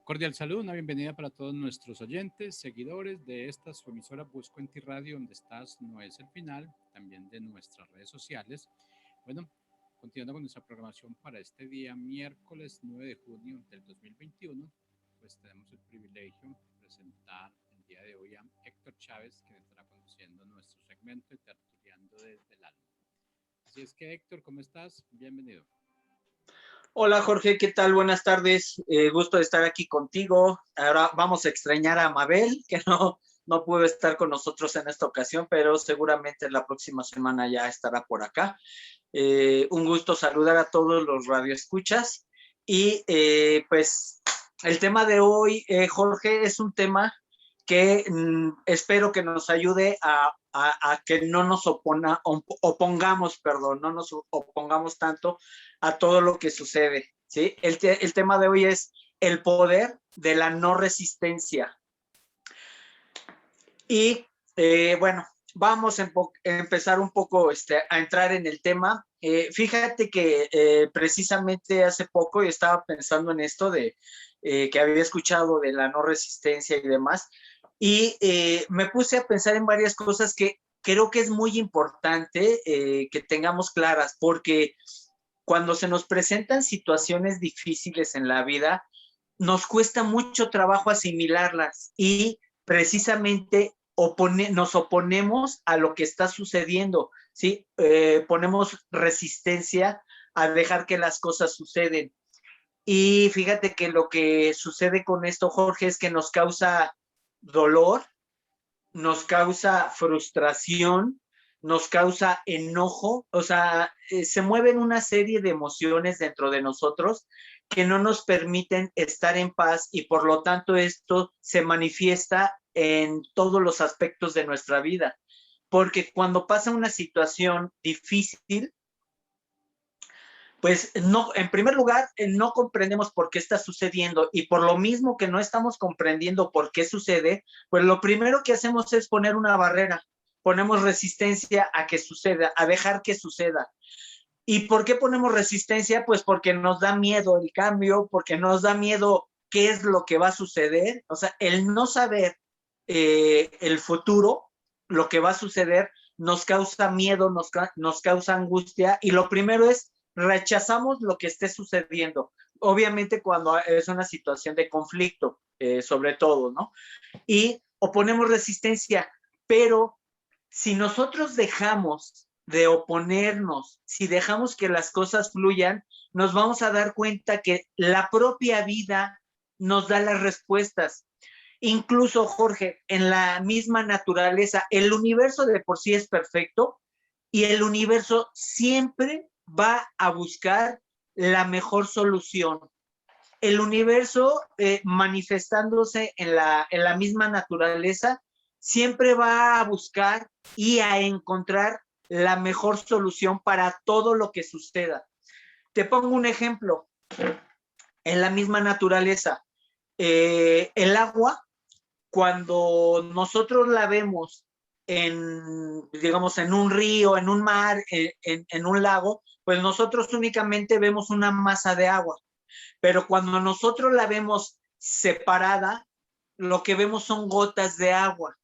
Cordial saludo, una bienvenida para todos nuestros oyentes, seguidores de esta su emisora Busco en ti Radio, donde estás no es el final, también de nuestras redes sociales. Bueno, continuando con nuestra programación para este día, miércoles 9 de junio del 2021, pues tenemos el privilegio de presentar el día de hoy a Héctor Chávez, que estará conduciendo nuestro segmento y tertuliando desde el alma. Así es que Héctor, ¿cómo estás? Bienvenido. Hola Jorge, ¿qué tal? Buenas tardes. Gusto de estar aquí contigo. Ahora vamos a extrañar a Mabel, que no pudo estar con nosotros en esta ocasión, pero seguramente la próxima semana ya estará por acá. Un gusto saludar a todos los radioescuchas. Y pues el tema de hoy, Jorge, es un tema que espero que nos ayude a que no nos opongamos, perdón, no nos opongamos tanto a todo lo que sucede, ¿sí? El tema de hoy es el poder de la no resistencia. Y bueno, vamos a empezar un poco a entrar en el tema. Fíjate que precisamente hace poco yo estaba pensando en esto de que había escuchado de la no resistencia y demás, y me puse a pensar en varias cosas que creo que es muy importante que tengamos claras, porque cuando se nos presentan situaciones difíciles en la vida, nos cuesta mucho trabajo asimilarlas y precisamente nos oponemos a lo que está sucediendo, ¿sí? Ponemos resistencia a dejar que las cosas suceden. Y fíjate que lo que sucede con esto, Jorge, es que nos causa dolor, nos causa frustración, nos causa enojo, o sea, se mueven una serie de emociones dentro de nosotros que no nos permiten estar en paz y por lo tanto esto se manifiesta en todos los aspectos de nuestra vida. Porque cuando pasa una situación difícil, pues no, en primer lugar, no comprendemos por qué está sucediendo y por lo mismo que no estamos comprendiendo por qué sucede, pues lo primero que hacemos es poner una barrera, ponemos resistencia a que suceda, a dejar que suceda. ¿Y por qué ponemos resistencia? Pues porque nos da miedo el cambio, porque nos da miedo qué es lo que va a suceder, o sea, el no saber el futuro, lo que va a suceder, nos causa miedo, nos causa angustia y lo primero es rechazamos lo que esté sucediendo. Obviamente cuando es una situación de conflicto, sobre todo, ¿no? Y oponemos resistencia, pero si nosotros dejamos de oponernos, si dejamos que las cosas fluyan, nos vamos a dar cuenta que la propia vida nos da las respuestas. Incluso, Jorge, en la misma naturaleza, el universo de por sí es perfecto y el universo siempre va a buscar la mejor solución. El universo manifestándose en la misma naturaleza siempre va a buscar y a encontrar la mejor solución para todo lo que suceda. Te pongo un ejemplo. En la misma naturaleza, el agua, cuando nosotros la vemos digamos, en un río, en un mar, en un lago, pues nosotros únicamente vemos una masa de agua. Pero cuando nosotros la vemos separada, lo que vemos son gotas de agua.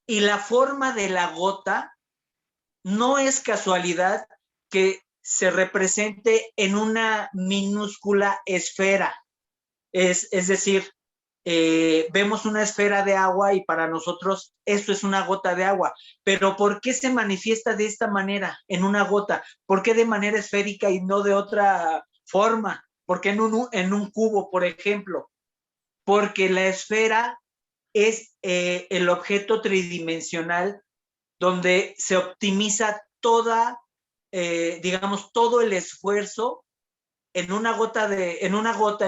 Y la forma de la gota no es casualidad que se represente en una minúscula esfera. Es decir, vemos una esfera de agua y para nosotros eso es una gota de agua. Pero ¿por qué se manifiesta de esta manera en una gota? ¿Por qué de manera esférica y no de otra forma? ¿Por qué en un cubo, por ejemplo? Porque la esfera es el objeto tridimensional donde se optimiza digamos, todo el esfuerzo en una gota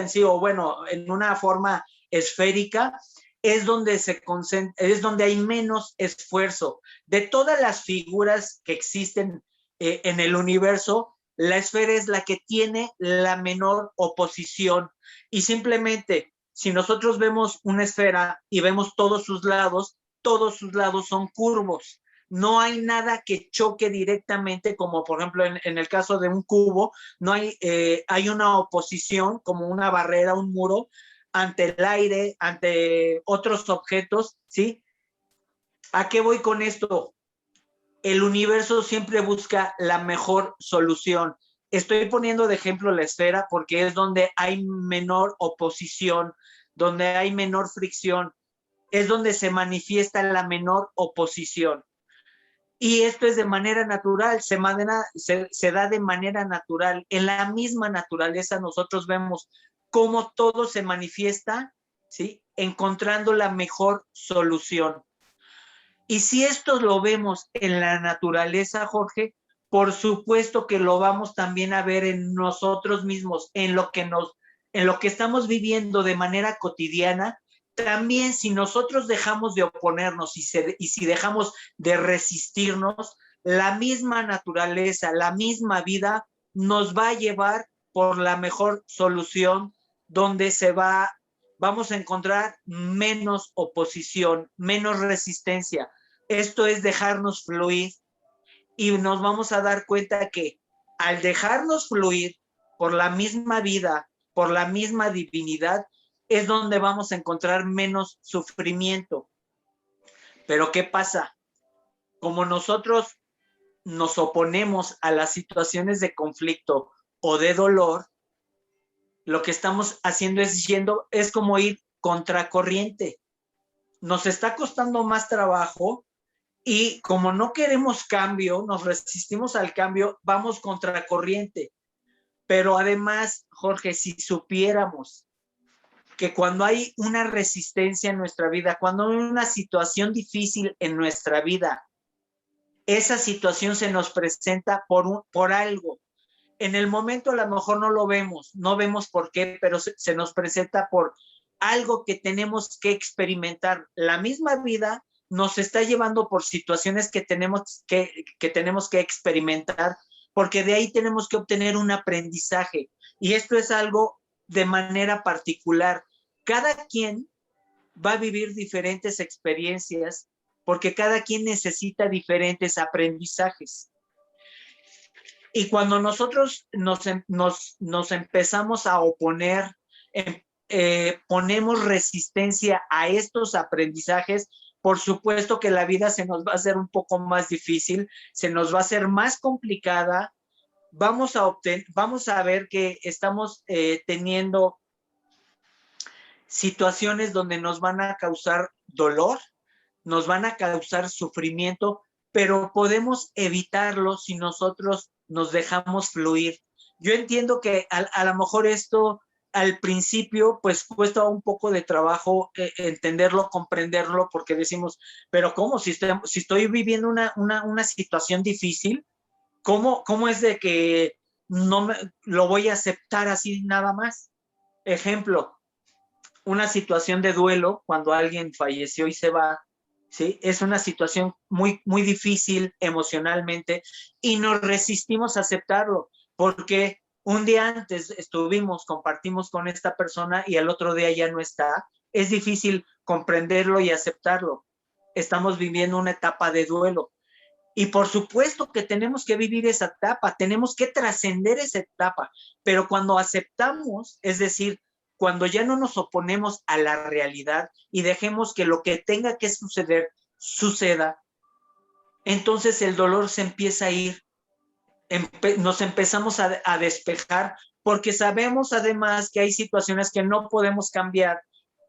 en sí, o bueno, en una forma esférica, es donde es donde hay menos esfuerzo. De todas las figuras que existen en el universo, la esfera es la que tiene la menor oposición. Y simplemente, si nosotros vemos una esfera y vemos todos sus lados son curvos. No hay nada que choque directamente, como por ejemplo en el caso de un cubo, no hay, hay una oposición como una barrera, un muro ante el aire, ante otros objetos, ¿sí? ¿A qué voy con esto? El universo siempre busca la mejor solución. Estoy poniendo de ejemplo la esfera porque es donde hay menor oposición, donde hay menor fricción, es donde se manifiesta la menor oposición. Y esto es de manera natural, se da de manera natural. En la misma naturaleza nosotros vemos cómo todo se manifiesta, ¿sí? Encontrando la mejor solución. Y si esto lo vemos en la naturaleza, Jorge, por supuesto que lo vamos también a ver en nosotros mismos, en lo que estamos viviendo de manera cotidiana. También si nosotros dejamos de oponernos y si dejamos de resistirnos, la misma naturaleza, la misma vida nos va a llevar por la mejor solución donde vamos a encontrar menos oposición, menos resistencia. Esto es dejarnos fluir y nos vamos a dar cuenta que al dejarnos fluir por la misma vida, por la misma divinidad, es donde vamos a encontrar menos sufrimiento. Pero ¿qué pasa? Como nosotros nos oponemos a las situaciones de conflicto o de dolor, lo que estamos haciendo es como ir contracorriente. Nos está costando más trabajo y como no queremos cambio, nos resistimos al cambio, vamos contracorriente. Pero además, Jorge, si supiéramos que cuando hay una resistencia en nuestra vida, cuando hay una situación difícil en nuestra vida, esa situación se nos presenta por algo. En el momento a lo mejor no vemos por qué, pero se nos presenta por algo que tenemos que experimentar. La misma vida nos está llevando por situaciones que tenemos que experimentar, porque de ahí tenemos que obtener un aprendizaje. Y esto es algo de manera particular. Cada quien va a vivir diferentes experiencias porque cada quien necesita diferentes aprendizajes. Y cuando nosotros nos empezamos a oponer, ponemos resistencia a estos aprendizajes, por supuesto que la vida se nos va a hacer un poco más difícil, se nos va a hacer más complicada, vamos a ver que estamos teniendo situaciones donde nos van a causar dolor, nos van a causar sufrimiento, pero podemos evitarlo si nosotros nos dejamos fluir. Yo entiendo que a lo mejor esto al principio pues cuesta un poco de trabajo entenderlo, comprenderlo, porque decimos, pero ¿cómo? Si estoy viviendo una situación difícil, ¿cómo es de que no lo voy a aceptar así nada más? Ejemplo, una situación de duelo, cuando alguien falleció y se va, ¿sí? Es una situación muy, muy difícil emocionalmente y nos resistimos a aceptarlo porque un día antes compartimos con esta persona y al otro día ya no está. Es difícil comprenderlo y aceptarlo. Estamos viviendo una etapa de duelo. Y por supuesto que tenemos que vivir esa etapa, tenemos que trascender esa etapa, pero cuando aceptamos, es decir, cuando ya no nos oponemos a la realidad y dejemos que lo que tenga que suceder, suceda, entonces el dolor se empieza a ir, nos empezamos a despejar, porque sabemos además que hay situaciones que no podemos cambiar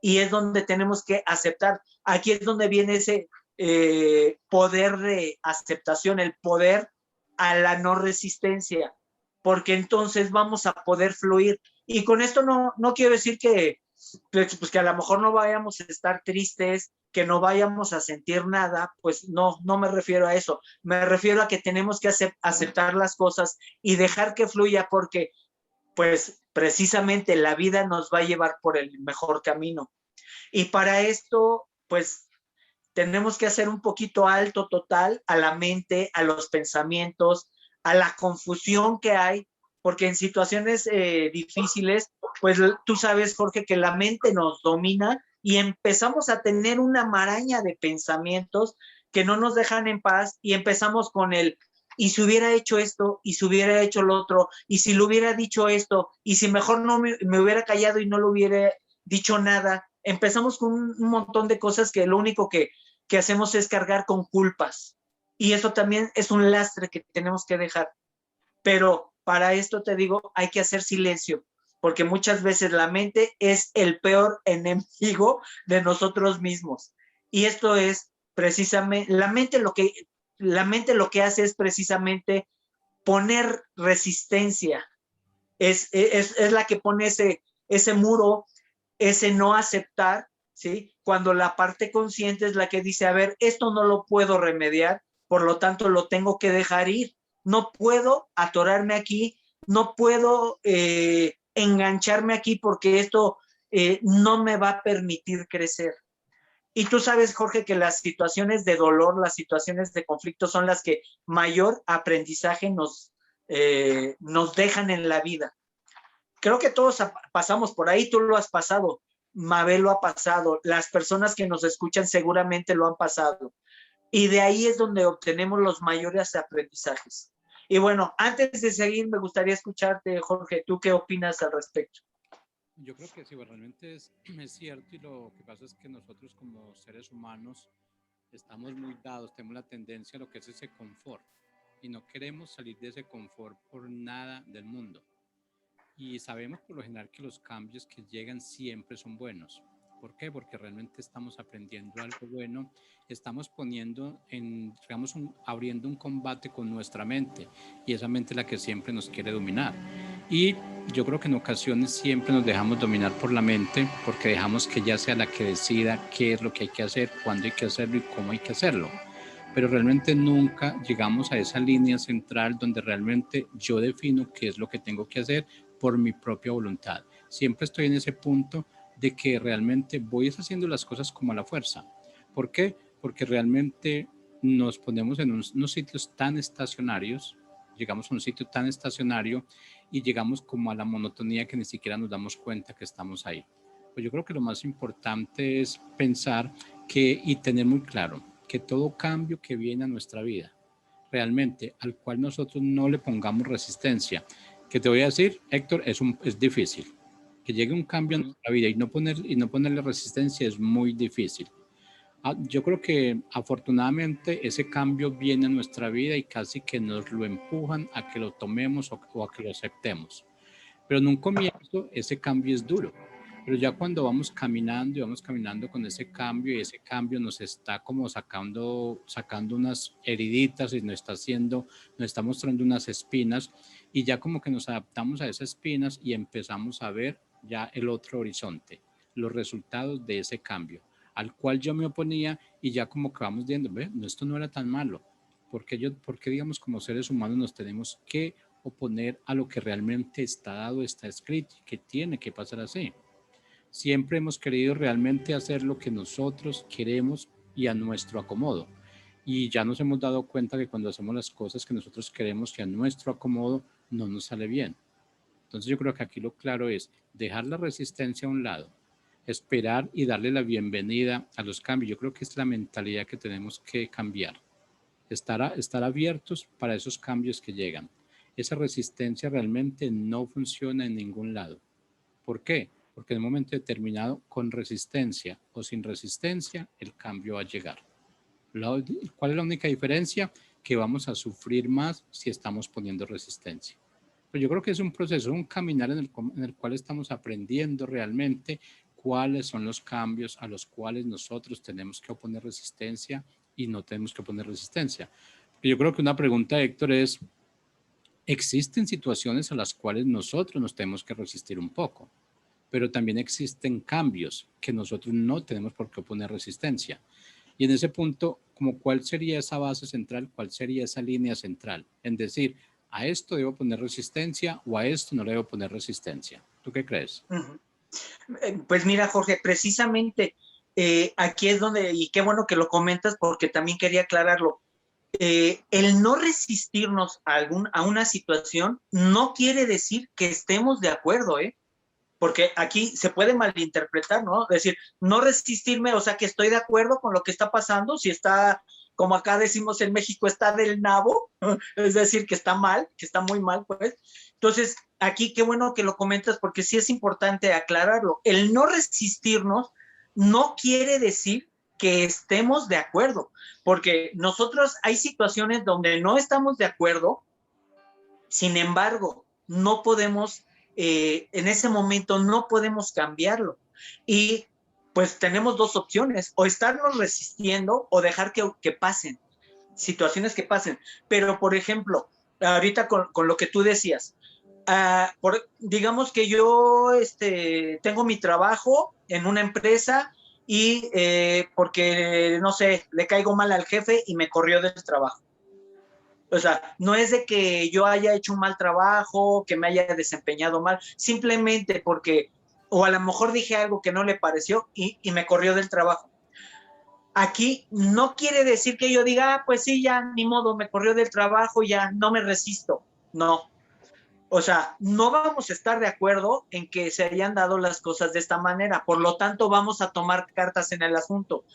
y es donde tenemos que aceptar. Aquí es donde viene ese poder de aceptación, el poder a la no resistencia, porque entonces vamos a poder fluir. Y con esto no quiero decir que a lo mejor no vayamos a estar tristes, que no vayamos a sentir nada, pues no me refiero a eso. Me refiero a que tenemos que aceptar las cosas y dejar que fluya, porque pues precisamente la vida nos va a llevar por el mejor camino. Y para esto, pues tenemos que hacer un poquito alto total a la mente, a los pensamientos, a la confusión que hay, porque en situaciones difíciles, pues tú sabes, Jorge, que la mente nos domina y empezamos a tener una maraña de pensamientos que no nos dejan en paz y empezamos con y si hubiera hecho esto, y si hubiera hecho lo otro, y si le hubiera dicho esto, y si mejor no me hubiera callado y no lo hubiera dicho nada, empezamos con un montón de cosas que lo único que hacemos es cargar con culpas. Y eso también es un lastre que tenemos que dejar. Pero para esto te digo, hay que hacer silencio, porque muchas veces la mente es el peor enemigo de nosotros mismos. Y esto es precisamente, la mente lo que hace es precisamente poner resistencia. Es la que pone ese muro, ese no aceptar, ¿sí? Cuando la parte consciente es la que dice, a ver, esto no lo puedo remediar, por lo tanto lo tengo que dejar ir. No puedo atorarme aquí, no puedo engancharme aquí porque esto no me va a permitir crecer. Y tú sabes, Jorge, que las situaciones de dolor, las situaciones de conflicto son las que mayor aprendizaje nos dejan en la vida. Creo que todos pasamos por ahí, tú lo has pasado, Mabel lo ha pasado, las personas que nos escuchan seguramente lo han pasado. Y de ahí es donde obtenemos los mayores aprendizajes. Y bueno, antes de seguir, me gustaría escucharte, Jorge, ¿tú qué opinas al respecto? Yo creo que sí, bueno, realmente es cierto, y lo que pasa es que nosotros como seres humanos estamos muy dados, tenemos la tendencia a lo que es ese confort y no queremos salir de ese confort por nada del mundo. Y sabemos por lo general que los cambios que llegan siempre son buenos. ¿Por qué? Porque realmente estamos aprendiendo algo bueno, estamos poniendo digamos, abriendo un combate con nuestra mente y esa mente es la que siempre nos quiere dominar. Y yo creo que en ocasiones siempre nos dejamos dominar por la mente porque dejamos que ella sea la que decida qué es lo que hay que hacer, cuándo hay que hacerlo y cómo hay que hacerlo. Pero realmente nunca llegamos a esa línea central donde realmente yo defino qué es lo que tengo que hacer por mi propia voluntad. Siempre estoy en ese punto de que realmente voy haciendo las cosas como a la fuerza. ¿Por qué? Porque realmente nos ponemos en unos sitios tan estacionarios, llegamos a un sitio tan estacionario y llegamos como a la monotonía que ni siquiera nos damos cuenta que estamos ahí. Pues yo creo que lo más importante es pensar y tener muy claro que todo cambio que viene a nuestra vida, realmente al cual nosotros no le pongamos resistencia, que te voy a decir, Héctor, es difícil. Que llegue un cambio a nuestra vida y no ponerle resistencia es muy difícil. Yo creo que afortunadamente ese cambio viene a nuestra vida y casi que nos lo empujan a que lo tomemos o a que lo aceptemos. Pero en un comienzo ese cambio es duro. Pero ya cuando vamos caminando y vamos caminando con ese cambio y ese cambio nos está como sacando unas heriditas y nos está mostrando unas espinas y ya como que nos adaptamos a esas espinas y empezamos a ver ya el otro horizonte, los resultados de ese cambio al cual yo me oponía y ya como que vamos viendo, ve, esto no era tan malo, porque digamos como seres humanos nos tenemos que oponer a lo que realmente está dado, está escrito, que tiene que pasar así. Siempre hemos querido realmente hacer lo que nosotros queremos y a nuestro acomodo. Y ya nos hemos dado cuenta que cuando hacemos las cosas que nosotros queremos y a nuestro acomodo, no nos sale bien. Entonces yo creo que aquí lo claro es dejar la resistencia a un lado, esperar y darle la bienvenida a los cambios. Yo creo que es la mentalidad que tenemos que cambiar. Estar abiertos para esos cambios que llegan. Esa resistencia realmente no funciona en ningún lado. ¿Por qué? Porque en un momento determinado, con resistencia o sin resistencia, el cambio va a llegar. ¿Cuál es la única diferencia? Que vamos a sufrir más si estamos poniendo resistencia. Pero yo creo que es un proceso, un caminar en el cual estamos aprendiendo realmente cuáles son los cambios a los cuales nosotros tenemos que oponer resistencia y no tenemos que oponer resistencia. Yo creo que una pregunta, Héctor, es, existen situaciones a las cuales nosotros nos tenemos que resistir un poco, pero también existen cambios que nosotros no tenemos por qué oponer resistencia. Y en ese punto, como ¿cuál sería esa base central? ¿Cuál sería esa línea central? En decir, a esto debo poner resistencia o a esto no le debo poner resistencia. ¿Tú qué crees? Pues mira, Jorge, precisamente aquí es donde, y qué bueno que lo comentas porque también quería aclararlo, el no resistirnos a una situación no quiere decir que estemos de acuerdo, porque aquí se puede malinterpretar, ¿no? Es decir, no resistirme, o sea que estoy de acuerdo con lo que está pasando, si está como acá decimos en México, está del nabo, es decir, que está mal, que está muy mal, pues. Entonces, aquí qué bueno que lo comentas, porque sí es importante aclararlo. El no resistirnos no quiere decir que estemos de acuerdo, porque nosotros hay situaciones donde no estamos de acuerdo, sin embargo, no podemos, en ese momento no podemos cambiarlo. Y pues tenemos dos opciones, o estarnos resistiendo o dejar que pasen, situaciones que pasen. Pero, por ejemplo, ahorita con lo que tú decías, digamos que yo tengo mi trabajo en una empresa y porque, no sé, le caigo mal al jefe y me corrió del trabajo. O sea, no es de que yo haya hecho un mal trabajo, que me haya desempeñado mal, simplemente porque, o a lo mejor dije algo que no le pareció y me corrió del trabajo. Aquí no quiere decir que yo diga, pues sí, ya, ni modo, me corrió del trabajo, ya, no me resisto. No. O sea, no vamos a estar de acuerdo en que se hayan dado las cosas de esta manera. Por lo tanto, vamos a tomar cartas en el asunto.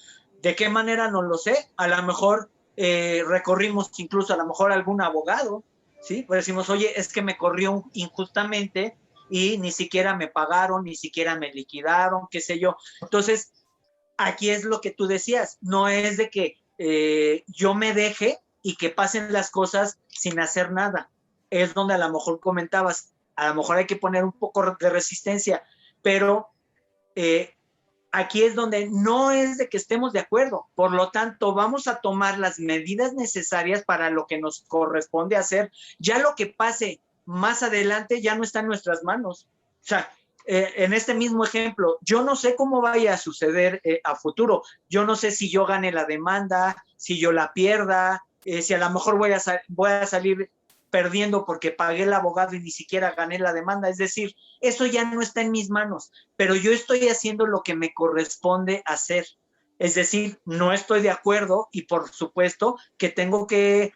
¿De qué manera? No lo sé. A lo mejor recorrimos incluso a lo mejor algún abogado, ¿sí? Pues decimos, oye, es que me corrió injustamente y ni siquiera me pagaron, ni siquiera me liquidaron, qué sé yo. Entonces, aquí es lo que tú decías, no es de que yo me deje y que pasen las cosas sin hacer nada. Es donde a lo mejor comentabas, a lo mejor hay que poner un poco de resistencia, pero aquí es donde no es de que estemos de acuerdo. Por lo tanto, vamos a tomar las medidas necesarias para lo que nos corresponde hacer. Ya lo que pase más adelante ya no está en nuestras manos. O sea, en este mismo ejemplo, yo no sé cómo vaya a suceder a futuro. Yo no sé si yo gane la demanda, si yo la pierda, si a lo mejor voy a salir perdiendo porque pagué el abogado y ni siquiera gané la demanda. Es decir, eso ya no está en mis manos, pero yo estoy haciendo lo que me corresponde hacer. Es decir, no estoy de acuerdo y por supuesto que tengo que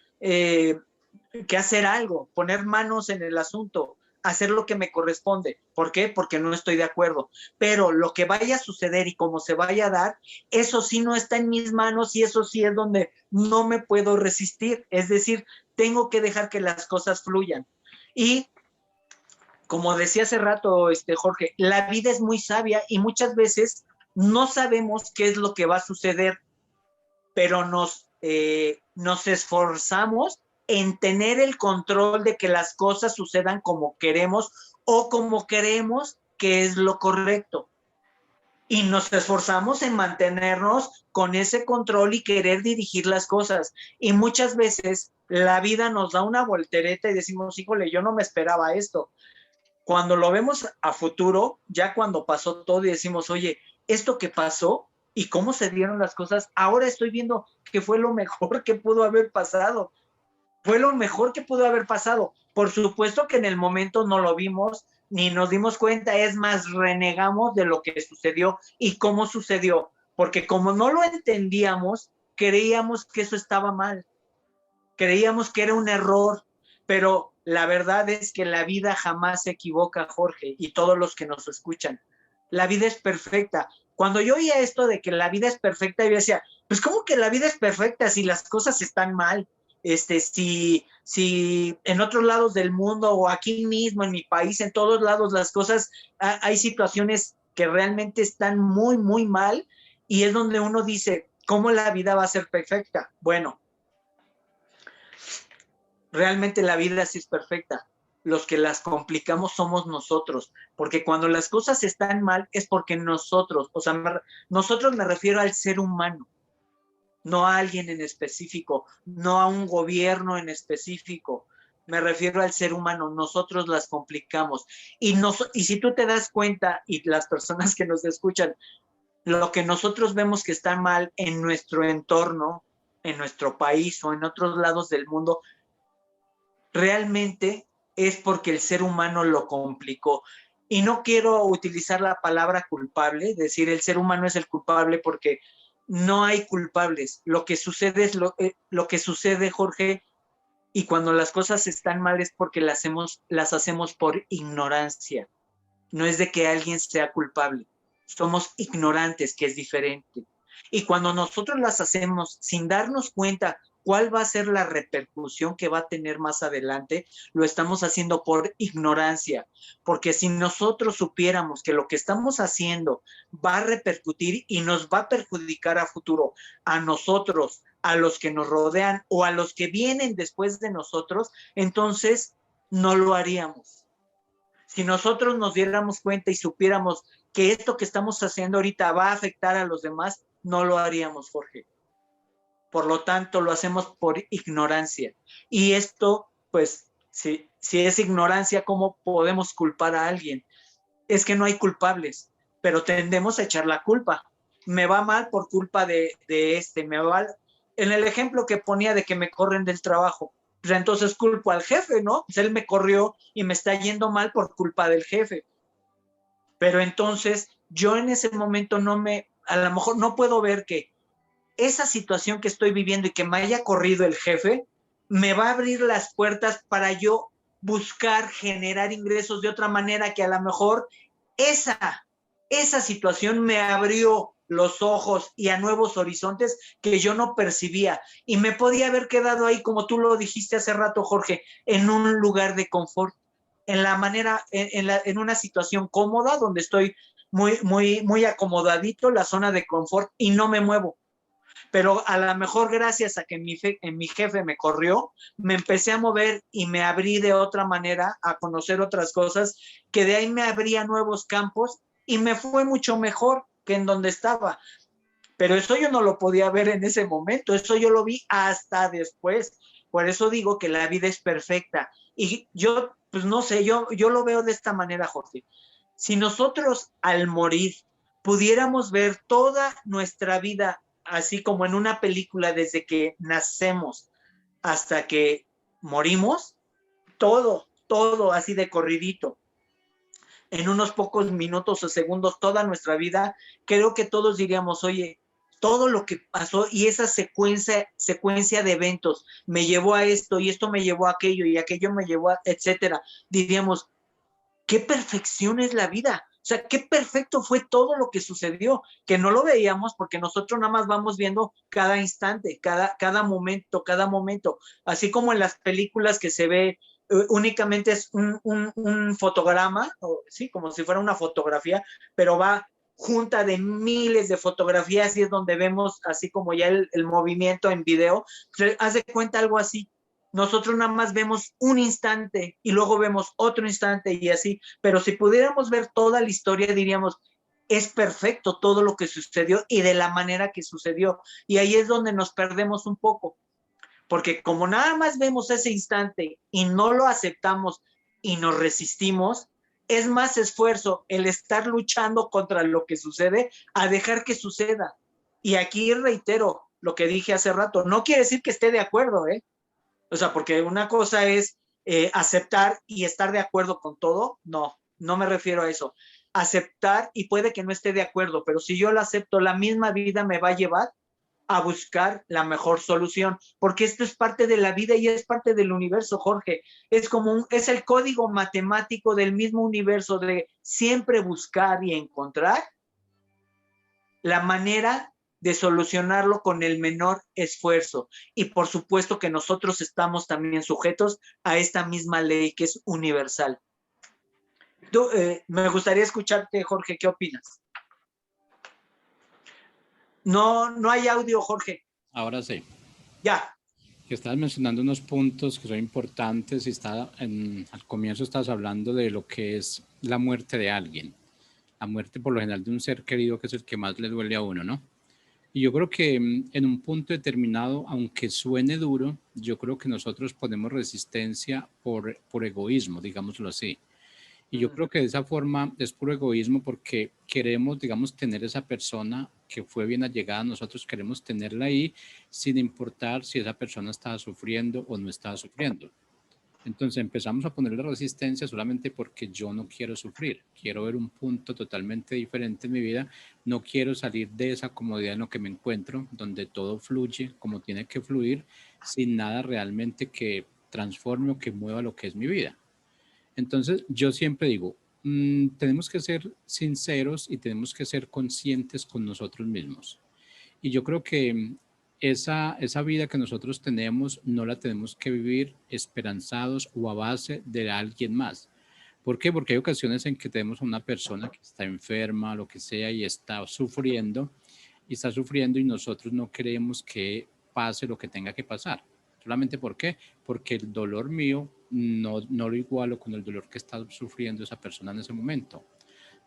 hacer algo, poner manos en el asunto, hacer lo que me corresponde. ¿Por qué? Porque no estoy de acuerdo. Pero lo que vaya a suceder y cómo se vaya a dar, eso sí no está en mis manos y eso sí es donde no me puedo resistir. Es decir, tengo que dejar que las cosas fluyan. Y como decía hace rato Jorge, la vida es muy sabia y muchas veces no sabemos qué es lo que va a suceder, pero nos esforzamos en tener el control de que las cosas sucedan como queremos o como queremos que es lo correcto. Y nos esforzamos en mantenernos con ese control y querer dirigir las cosas. Y muchas veces la vida nos da una voltereta y decimos, híjole, yo no me esperaba esto. Cuando lo vemos a futuro, ya cuando pasó todo y decimos, oye, esto que pasó y cómo se dieron las cosas, ahora estoy viendo que fue lo mejor que pudo haber pasado. Fue lo mejor que pudo haber pasado. Por supuesto que en el momento no lo vimos ni nos dimos cuenta, es más, renegamos de lo que sucedió y cómo sucedió, porque como no lo entendíamos, creíamos que eso estaba mal, creíamos que era un error, pero la verdad es que la vida jamás se equivoca, Jorge, y todos los que nos escuchan. La vida es perfecta. Cuando yo oía esto de que la vida es perfecta, yo decía, pues ¿cómo que la vida es perfecta si las cosas están mal? Si en otros lados del mundo o aquí mismo en mi país, en todos lados las cosas, hay situaciones que realmente están muy, muy mal y es donde uno dice, ¿cómo la vida va a ser perfecta? Bueno, realmente la vida sí es perfecta. Los que las complicamos somos nosotros, porque cuando las cosas están mal es porque nosotros, o sea, nosotros me refiero al ser humano, no a alguien en específico, no a un gobierno en específico, me refiero al ser humano, nosotros las complicamos. Y si tú te das cuenta, y las personas que nos escuchan, lo que nosotros vemos que está mal en nuestro entorno, en nuestro país o en otros lados del mundo, realmente es porque el ser humano lo complicó. Y no quiero utilizar la palabra culpable, decir el ser humano es el culpable, porque no hay culpables. Lo que sucede es lo que sucede, Jorge, y cuando las cosas están mal es porque las hacemos por ignorancia. No es de que alguien sea culpable. Somos ignorantes, que es diferente. Y cuando nosotros las hacemos sin darnos cuenta cuál va a ser la repercusión que va a tener más adelante, lo estamos haciendo por ignorancia, porque si nosotros supiéramos que lo que estamos haciendo va a repercutir y nos va a perjudicar a futuro a nosotros, a los que nos rodean o a los que vienen después de nosotros, entonces no lo haríamos. Si nosotros nos diéramos cuenta y supiéramos que esto que estamos haciendo ahorita va a afectar a los demás, no lo haríamos, Jorge. Por lo tanto, lo hacemos por ignorancia. Y esto, pues, si es ignorancia, ¿cómo podemos culpar a alguien? Es que no hay culpables, pero tendemos a echar la culpa. Me va mal por culpa me va. En el ejemplo que ponía de que me corren del trabajo, pues entonces culpo al jefe, ¿no? Pues él me corrió y me está yendo mal por culpa del jefe. Pero entonces yo en ese momento a lo mejor no puedo ver que esa situación que estoy viviendo y que me haya corrido el jefe, me va a abrir las puertas para yo buscar generar ingresos de otra manera que a lo mejor esa situación me abrió los ojos y a nuevos horizontes que yo no percibía. Y me podía haber quedado ahí, como tú lo dijiste hace rato, Jorge, en un lugar de confort, en la manera, en una situación cómoda donde estoy muy acomodadito, la zona de confort y no me muevo. Pero a lo mejor gracias a que mi jefe me corrió, me empecé a mover y me abrí de otra manera a conocer otras cosas, que de ahí me abría nuevos campos y me fue mucho mejor que en donde estaba. Pero eso yo no lo podía ver en ese momento, eso yo lo vi hasta después. Por eso digo que la vida es perfecta. Y yo, pues no sé, yo lo veo de esta manera, Jorge. Si nosotros al morir pudiéramos ver toda nuestra vida así como en una película desde que nacemos hasta que morimos, todo así de corridito, en unos pocos minutos o segundos, toda nuestra vida, creo que todos diríamos, oye, todo lo que pasó y esa secuencia de eventos me llevó a esto y esto me llevó a aquello y aquello me llevó a, etcétera, diríamos, qué perfección es la vida. O sea, qué perfecto fue todo lo que sucedió, que no lo veíamos porque nosotros nada más vamos viendo cada instante, cada momento. Así como en las películas que se ve únicamente es un fotograma, sí, como si fuera una fotografía, pero va junta de miles de fotografías y es donde vemos así como ya el movimiento en video. Haz de cuenta algo así. Nosotros nada más vemos un instante y luego vemos otro instante y así, pero si pudiéramos ver toda la historia diríamos, es perfecto todo lo que sucedió y de la manera que sucedió. Y ahí es donde nos perdemos un poco, porque como nada más vemos ese instante y no lo aceptamos y nos resistimos, es más esfuerzo el estar luchando contra lo que sucede a dejar que suceda. Y aquí reitero lo que dije hace rato, no quiere decir que esté de acuerdo, ¿eh? O sea, porque una cosa es aceptar y estar de acuerdo con todo. No me refiero a eso. Aceptar y puede que no esté de acuerdo, pero si yo lo acepto, la misma vida me va a llevar a buscar la mejor solución, porque esto es parte de la vida y es parte del universo, Jorge. Es el código matemático del mismo universo de siempre buscar y encontrar la manera de solucionarlo con el menor esfuerzo. Y por supuesto que nosotros estamos también sujetos a esta misma ley que es universal. Me gustaría escucharte, Jorge, ¿qué opinas? No hay audio, Jorge. Ahora sí. Ya. Que estabas mencionando unos puntos que son importantes y al comienzo estabas hablando de lo que es la muerte de alguien. La muerte por lo general de un ser querido, que es el que más le duele a uno, ¿no? Y yo creo que en un punto determinado, aunque suene duro, yo creo que nosotros ponemos resistencia por egoísmo, digámoslo así. Y yo creo que de esa forma es puro egoísmo porque queremos, digamos, tener esa persona que fue bien allegada, nosotros queremos tenerla ahí sin importar si esa persona estaba sufriendo o no estaba sufriendo. Entonces empezamos a ponerle resistencia solamente porque yo no quiero sufrir, quiero ver un punto totalmente diferente en mi vida, no quiero salir de esa comodidad en lo que me encuentro, donde todo fluye como tiene que fluir, sin nada realmente que transforme o que mueva lo que es mi vida. Entonces, yo siempre digo, tenemos que ser sinceros y tenemos que ser conscientes con nosotros mismos. Y yo creo que esa vida que nosotros tenemos no la tenemos que vivir esperanzados o a base de alguien más. ¿Por qué? Porque hay ocasiones en que tenemos una persona que está enferma, lo que sea, y está sufriendo y nosotros no queremos que pase lo que tenga que pasar. ¿Solamente por qué? Porque el dolor mío no lo igualo con el dolor que está sufriendo esa persona en ese momento.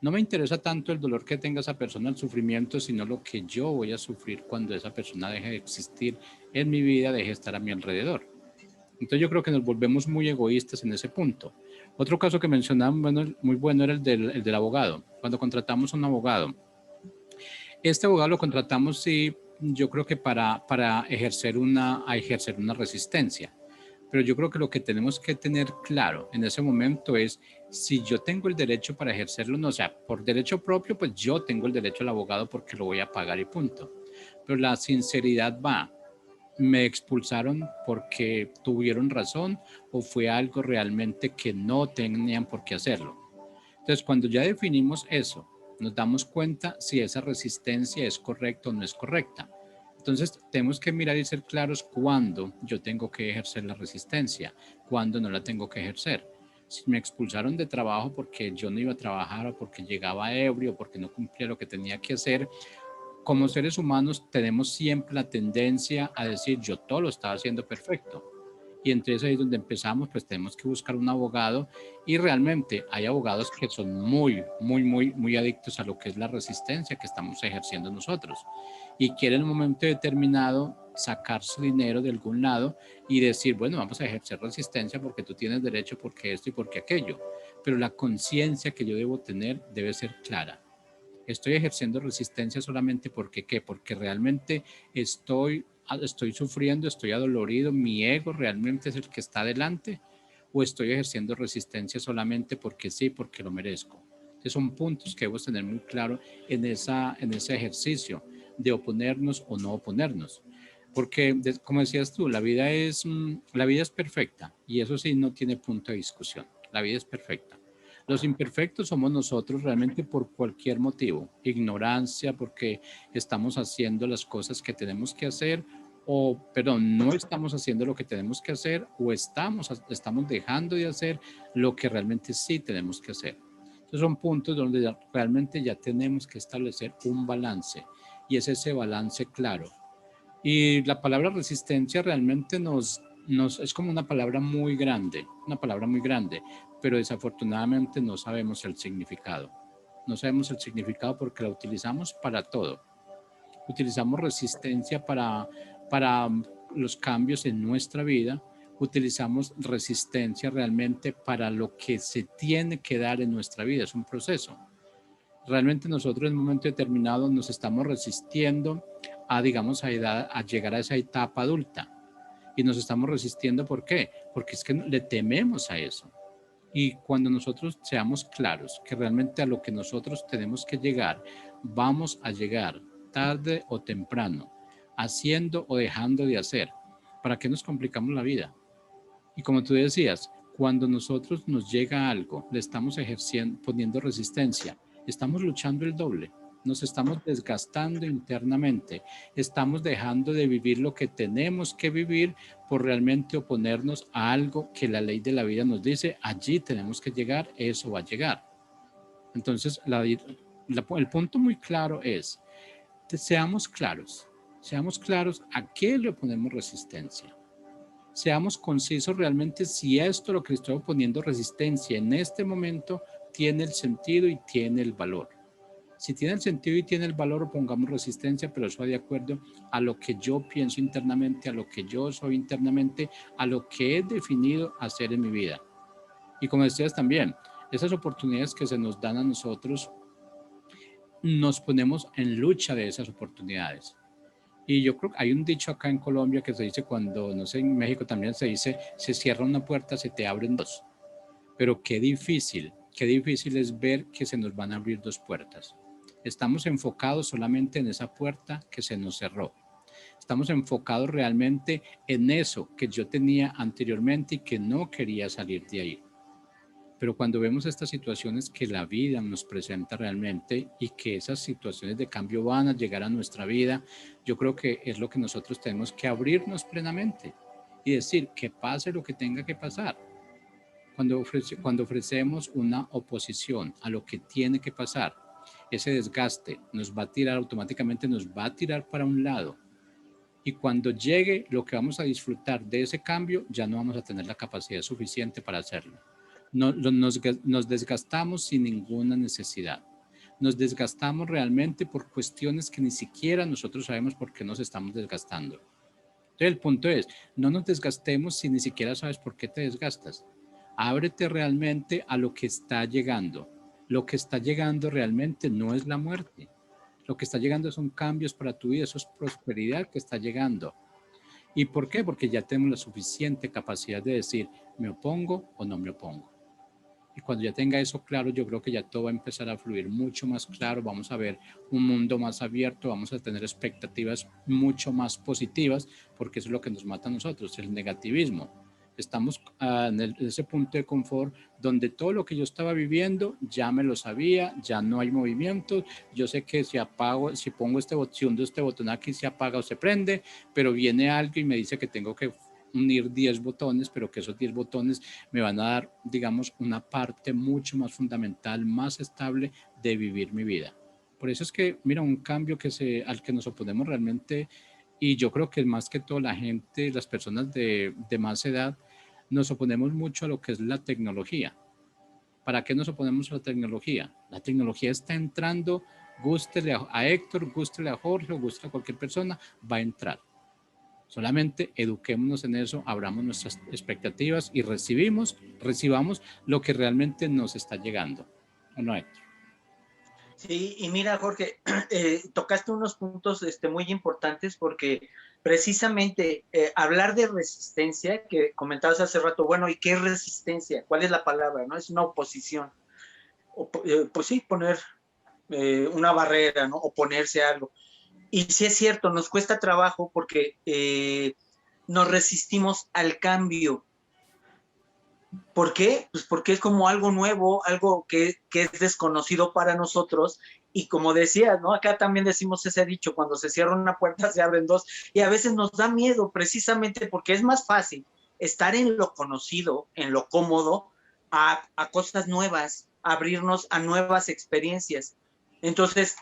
No me interesa tanto el dolor que tenga esa persona, el sufrimiento, sino lo que yo voy a sufrir cuando esa persona deje de existir en mi vida, deje de estar a mi alrededor. Entonces yo creo que nos volvemos muy egoístas en ese punto. Otro caso que mencionaban, bueno, muy bueno, era el del abogado. Cuando contratamos a un abogado, este abogado lo contratamos, sí, yo creo que para ejercer una resistencia. Pero yo creo que lo que tenemos que tener claro en ese momento es si yo tengo el derecho para ejercerlo, no, o sea, por derecho propio, pues yo tengo el derecho al abogado porque lo voy a pagar y punto. Pero la sinceridad va, me expulsaron porque tuvieron razón o fue algo realmente que no tenían por qué hacerlo. Entonces, cuando ya definimos eso, nos damos cuenta si esa resistencia es correcta o no es correcta. Entonces, tenemos que mirar y ser claros cuándo yo tengo que ejercer la resistencia, cuándo no la tengo que ejercer. Si me expulsaron de trabajo porque yo no iba a trabajar o porque llegaba ebrio, o porque no cumplía lo que tenía que hacer, como seres humanos tenemos siempre la tendencia a decir yo todo lo estaba haciendo perfecto. Y entonces ahí es donde empezamos, pues tenemos que buscar un abogado y realmente hay abogados que son muy adictos a lo que es la resistencia que estamos ejerciendo nosotros y quieren en un momento determinado sacar su dinero de algún lado y decir, bueno, vamos a ejercer resistencia porque tú tienes derecho, porque esto y porque aquello. Pero la conciencia que yo debo tener debe ser clara. Estoy ejerciendo resistencia solamente porque, ¿qué? Porque realmente estoy sufriendo, estoy adolorido, mi ego realmente es el que está adelante, o estoy ejerciendo resistencia solamente porque sí, porque lo merezco. Entonces son puntos que debemos tener muy claro en ese ejercicio de oponernos o no oponernos. Porque, como decías tú, la vida es perfecta y eso sí no tiene punto de discusión. La vida es perfecta. Los imperfectos somos nosotros realmente por cualquier motivo, ignorancia, porque estamos haciendo las cosas que tenemos que hacer, o, perdón, no estamos haciendo lo que tenemos que hacer, o estamos dejando de hacer lo que realmente sí tenemos que hacer. Entonces son puntos donde realmente ya tenemos que establecer un balance, y es ese balance claro. Y la palabra resistencia realmente es como una palabra muy grande, pero desafortunadamente no sabemos el significado. No sabemos el significado porque la utilizamos para todo. Utilizamos resistencia para los cambios en nuestra vida, utilizamos resistencia realmente para lo que se tiene que dar en nuestra vida, es un proceso. Realmente nosotros en un momento determinado nos estamos resistiendo a, digamos, a llegar a esa etapa adulta. Y nos estamos resistiendo, ¿por qué? Porque es que le tememos a eso. Y cuando nosotros seamos claros que realmente a lo que nosotros tenemos que llegar, vamos a llegar tarde o temprano, haciendo o dejando de hacer. ¿Para qué nos complicamos la vida? Y como tú decías, cuando nosotros nos llega algo, le estamos ejerciendo, poniendo resistencia, estamos luchando el doble, nos estamos desgastando internamente, estamos dejando de vivir lo que tenemos que vivir por realmente oponernos a algo que la ley de la vida nos dice, allí tenemos que llegar, eso va a llegar. Entonces, el punto muy claro es, seamos claros a qué le oponemos resistencia. Seamos concisos realmente si esto lo que estoy oponiendo resistencia en este momento tiene el sentido y tiene el valor. Si tiene el sentido y tiene el valor, pongamos resistencia, pero eso va de acuerdo a lo que yo pienso internamente, a lo que yo soy internamente, a lo que he definido hacer en mi vida. Y como decías también, esas oportunidades que se nos dan a nosotros, nos ponemos en lucha de esas oportunidades. Y yo creo que hay un dicho acá en Colombia que se dice cuando, no sé, en México también se dice, se cierra una puerta, se te abren dos. Pero qué difícil es ver que se nos van a abrir dos puertas. Estamos enfocados solamente en esa puerta que se nos cerró. Estamos enfocados realmente en eso que yo tenía anteriormente y que no quería salir de ahí. Pero cuando vemos estas situaciones que la vida nos presenta realmente y que esas situaciones de cambio van a llegar a nuestra vida, yo creo que es lo que nosotros tenemos que abrirnos plenamente y decir que pase lo que tenga que pasar. Cuando ofrecemos una oposición a lo que tiene que pasar, ese desgaste nos va a tirar automáticamente, nos va a tirar para un lado. Y cuando llegue lo que vamos a disfrutar de ese cambio, ya no vamos a tener la capacidad suficiente para hacerlo. Nos desgastamos sin ninguna necesidad. Nos desgastamos realmente por cuestiones que ni siquiera nosotros sabemos por qué nos estamos desgastando. Entonces el punto es, no nos desgastemos si ni siquiera sabes por qué te desgastas. Ábrete realmente a lo que está llegando. Lo que está llegando realmente no es la muerte. Lo que está llegando son cambios para tu vida, eso es prosperidad que está llegando. ¿Y por qué? Porque ya tenemos la suficiente capacidad de decir, me opongo o no me opongo. Y cuando ya tenga eso claro, yo creo que ya todo va a empezar a fluir mucho más claro, vamos a ver un mundo más abierto, vamos a tener expectativas mucho más positivas, porque eso es lo que nos mata a nosotros, el negativismo. Estamos en ese punto de confort donde todo lo que yo estaba viviendo ya me lo sabía, ya no hay movimientos, yo sé que si apago, si pongo este botón aquí se apaga o se prende, pero viene algo y me dice que tengo que unir 10 botones, pero que esos 10 botones me van a dar, digamos, una parte mucho más fundamental, más estable de vivir mi vida. Por eso es que, mira, un cambio al que nos oponemos realmente, y yo creo que más que todo la gente, las personas de más edad, nos oponemos mucho a lo que es la tecnología. ¿Para qué nos oponemos a la tecnología? La tecnología está entrando, gústele a Héctor, gústele a Jorge, gústele a cualquier persona, va a entrar. Solamente eduquémonos en eso, abramos nuestras expectativas y recibamos lo que realmente nos está llegando. ¿O no, Héctor? Sí, y mira, Jorge, tocaste unos puntos muy importantes porque precisamente hablar de resistencia, que comentabas hace rato, bueno, ¿y qué es resistencia? ¿Cuál es la palabra? ¿No? Es una oposición. Pues sí, poner una barrera, ¿no? Oponerse a algo. Y sí es cierto, nos cuesta trabajo porque nos resistimos al cambio. ¿Por qué? Pues porque es como algo nuevo, algo que es desconocido para nosotros. Y como decías, ¿no? Acá también decimos ese dicho, cuando se cierra una puerta se abren dos. Y a veces nos da miedo precisamente porque es más fácil estar en lo conocido, en lo cómodo, a cosas nuevas, abrirnos a nuevas experiencias. Entonces,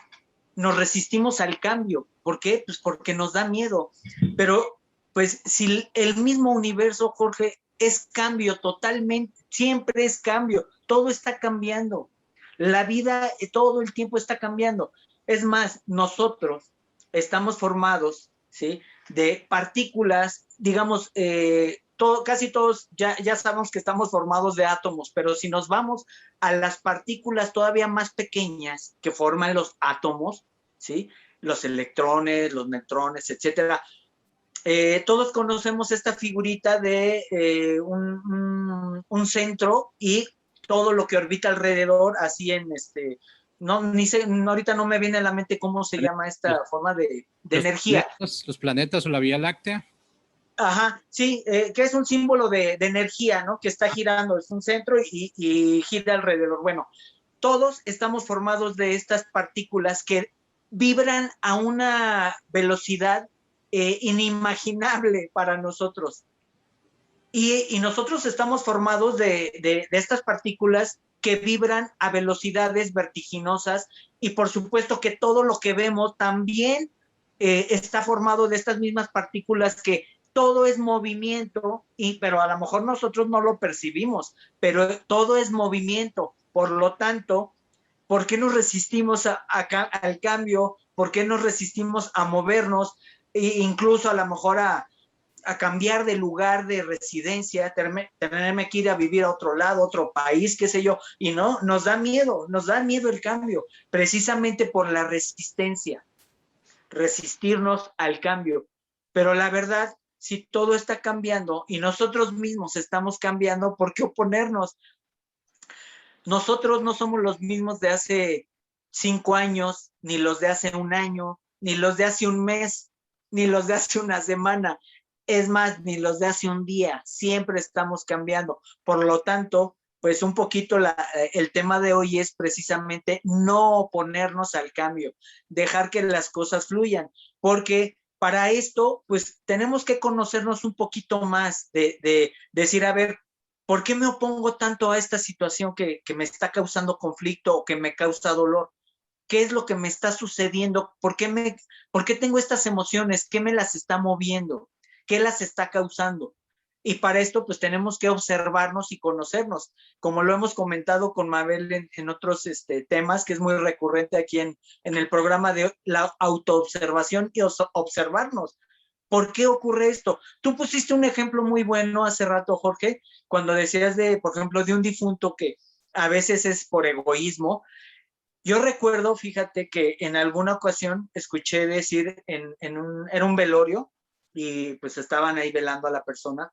nos resistimos al cambio. ¿Por qué? Pues porque nos da miedo. Pero, pues, si el mismo universo, Jorge, es cambio totalmente, siempre es cambio, todo está cambiando. La vida todo el tiempo está cambiando. Es más, nosotros estamos formados, ¿sí? De partículas, digamos, casi todos ya sabemos que estamos formados de átomos, pero si nos vamos a las partículas todavía más pequeñas que forman los átomos, ¿sí? Los electrones, los neutrones, etcétera. Todos conocemos esta figurita de un centro y todo lo que orbita alrededor, así en no, ni sé, ahorita no me viene a la mente cómo se llama esta forma de energía. Los planetas o la Vía Láctea. Ajá, sí, que es un símbolo de energía, ¿no? Que está girando, es un centro y gira alrededor. Bueno, todos estamos formados de estas partículas que vibran a una velocidad inimaginable para nosotros. Y nosotros estamos formados de estas partículas que vibran a velocidades vertiginosas y por supuesto que todo lo que vemos también está formado de estas mismas partículas que todo es movimiento, pero a lo mejor nosotros no lo percibimos, pero todo es movimiento. Por lo tanto, ¿por qué nos resistimos al cambio? ¿Por qué nos resistimos a movernos? E incluso a lo mejor a cambiar de lugar de residencia, tenerme que ir a vivir a otro lado, otro país, qué sé yo, y no, nos da miedo el cambio, precisamente por la resistencia, resistirnos al cambio. Pero la verdad, si todo está cambiando y nosotros mismos estamos cambiando, ¿por qué oponernos? Nosotros no somos los mismos de hace 5 años, ni los de hace un año, ni los de hace un mes, ni los de hace una semana. Es más, ni los de hace un día. Siempre estamos cambiando. Por lo tanto, pues un poquito el tema de hoy es precisamente no oponernos al cambio, dejar que las cosas fluyan, porque para esto, pues tenemos que conocernos un poquito más, de decir, a ver, ¿por qué me opongo tanto a esta situación que me está causando conflicto o que me causa dolor? ¿Qué es lo que me está sucediendo? ¿Por qué tengo estas emociones? ¿Qué me las está moviendo? ¿Qué las está causando? Y para esto, pues tenemos que observarnos y conocernos, como lo hemos comentado con Mabel en otros temas, que es muy recurrente aquí en el programa de la autoobservación y observarnos. ¿Por qué ocurre esto? Tú pusiste un ejemplo muy bueno hace rato, Jorge, cuando decías por ejemplo, de un difunto que a veces es por egoísmo. Yo recuerdo, fíjate, que en alguna ocasión escuché decir era un velorio y pues estaban ahí velando a la persona.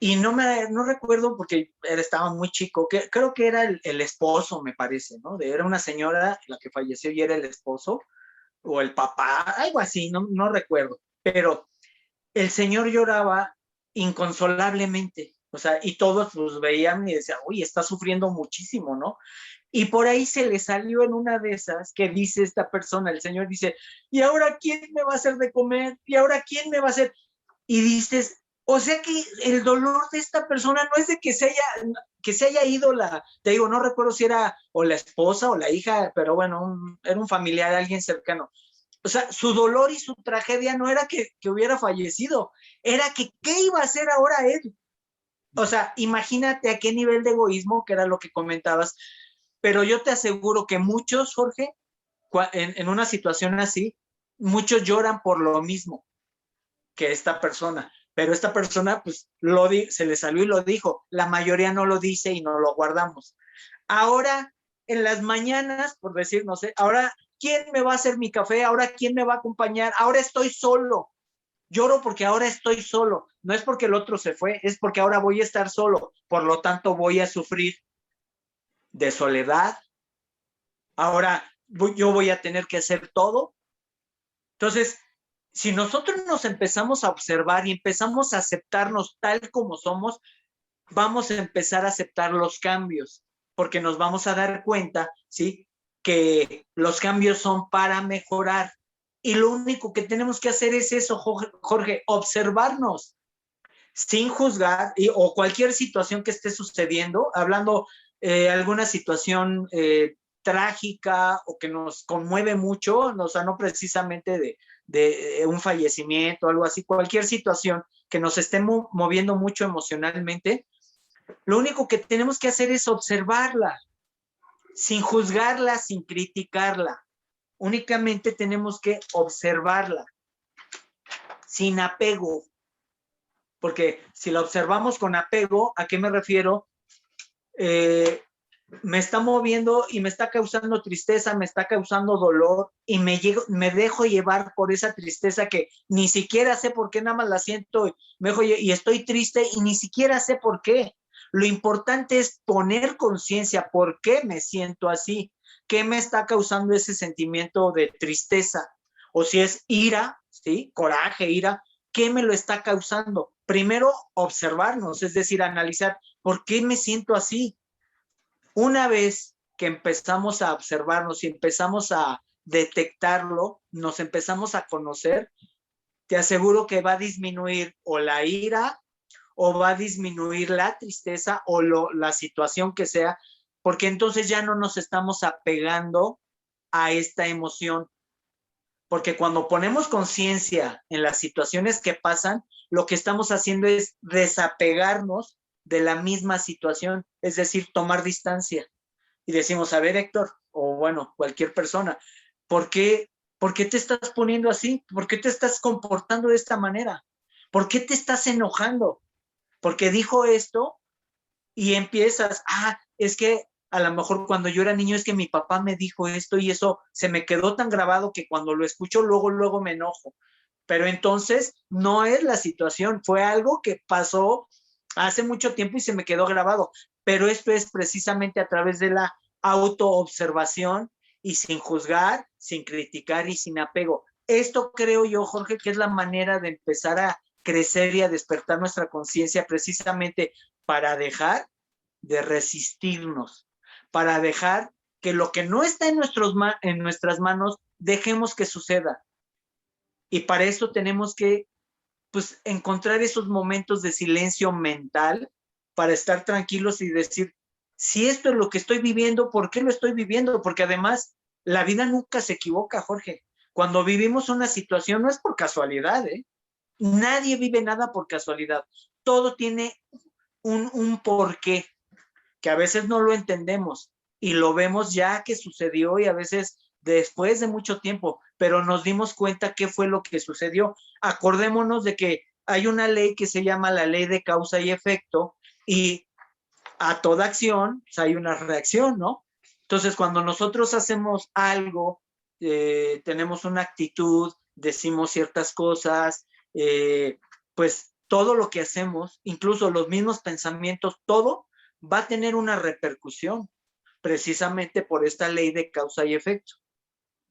Y no recuerdo porque estaba muy chico, creo que era el esposo, me parece, ¿no? Era una señora la que falleció y era el esposo o el papá, algo así, no recuerdo. Pero el señor lloraba inconsolablemente, o sea, y todos pues veían y decían, uy, está sufriendo muchísimo, ¿no? Y por ahí se le salió en una de esas que dice esta persona, el señor dice, ¿y ahora quién me va a hacer de comer? ¿Y ahora quién me va a hacer? Y dices, o sea que el dolor de esta persona no es de que se haya ido te digo, no recuerdo si era o la esposa o la hija, pero bueno, era un familiar, alguien cercano. O sea, su dolor y su tragedia no era que hubiera fallecido, era que ¿qué iba a hacer ahora él? O sea, imagínate a qué nivel de egoísmo, que era lo que comentabas, pero yo te aseguro que muchos, Jorge, en una situación así, muchos lloran por lo mismo que esta persona, pero esta persona pues se le salió y lo dijo, la mayoría no lo dice y no lo guardamos. Ahora, en las mañanas, por decir, no sé, ahora, ¿quién me va a hacer mi café? Ahora, ¿quién me va a acompañar? Ahora estoy solo. Lloro porque ahora estoy solo. No es porque el otro se fue, es porque ahora voy a estar solo. Por lo tanto, voy a sufrir de soledad. Ahora yo voy a tener que hacer todo. Entonces, si nosotros nos empezamos a observar y empezamos a aceptarnos tal como somos, vamos a empezar a aceptar los cambios, porque nos vamos a dar cuenta, ¿sí? Que los cambios son para mejorar. Y lo único que tenemos que hacer es eso, Jorge, observarnos sin juzgar o cualquier situación que esté sucediendo, hablando alguna situación trágica o que nos conmueve mucho, o sea, no precisamente de un fallecimiento o algo así, cualquier situación que nos esté moviendo mucho emocionalmente, lo único que tenemos que hacer es observarla, sin juzgarla, sin criticarla. Únicamente tenemos que observarla, sin apego. Porque si la observamos con apego, ¿a qué me refiero? Me está moviendo y me está causando tristeza, me está causando dolor y me dejo llevar por esa tristeza que ni siquiera sé por qué, nada más la siento y estoy triste y ni siquiera sé por qué. Lo importante es poner conciencia por qué me siento así, qué me está causando ese sentimiento de tristeza, o si es ira, ¿sí? Coraje, ira, ¿qué me lo está causando? Primero, observarnos, es decir, analizar por qué me siento así. Una vez que empezamos a observarnos y empezamos a detectarlo, nos empezamos a conocer, te aseguro que va a disminuir o la ira o va a disminuir la tristeza o la situación que sea, porque entonces ya no nos estamos apegando a esta emoción. Porque cuando ponemos conciencia en las situaciones que pasan, lo que estamos haciendo es desapegarnos de la misma situación, es decir, tomar distancia. Y decimos, a ver, Héctor, o bueno, cualquier persona, ¿por qué te estás poniendo así? ¿Por qué te estás comportando de esta manera? ¿Por qué te estás enojando? Porque dijo esto y empiezas, es que a lo mejor cuando yo era niño es que mi papá me dijo esto y eso se me quedó tan grabado que cuando lo escucho luego me enojo. Pero entonces no es la situación, fue algo que pasó hace mucho tiempo y se me quedó grabado. Pero esto es precisamente a través de la autoobservación y sin juzgar, sin criticar y sin apego. Esto creo yo, Jorge, que es la manera de empezar a crecer y a despertar nuestra conciencia precisamente para dejar de resistirnos, para dejar que lo que no está en nuestras manos, dejemos que suceda. Y para eso tenemos que, pues, encontrar esos momentos de silencio mental para estar tranquilos y decir, si esto es lo que estoy viviendo, ¿por qué lo estoy viviendo? Porque además la vida nunca se equivoca, Jorge. Cuando vivimos una situación no es por casualidad, ¿eh? Nadie vive nada por casualidad. Todo tiene un porqué que a veces no lo entendemos y lo vemos ya que sucedió y a veces después de mucho tiempo, pero nos dimos cuenta qué fue lo que sucedió. Acordémonos de que hay una ley que se llama la ley de causa y efecto y a toda acción pues, hay una reacción, ¿no? Entonces, cuando nosotros hacemos algo, tenemos una actitud, decimos ciertas cosas, pues todo lo que hacemos, incluso los mismos pensamientos, todo va a tener una repercusión precisamente por esta ley de causa y efecto.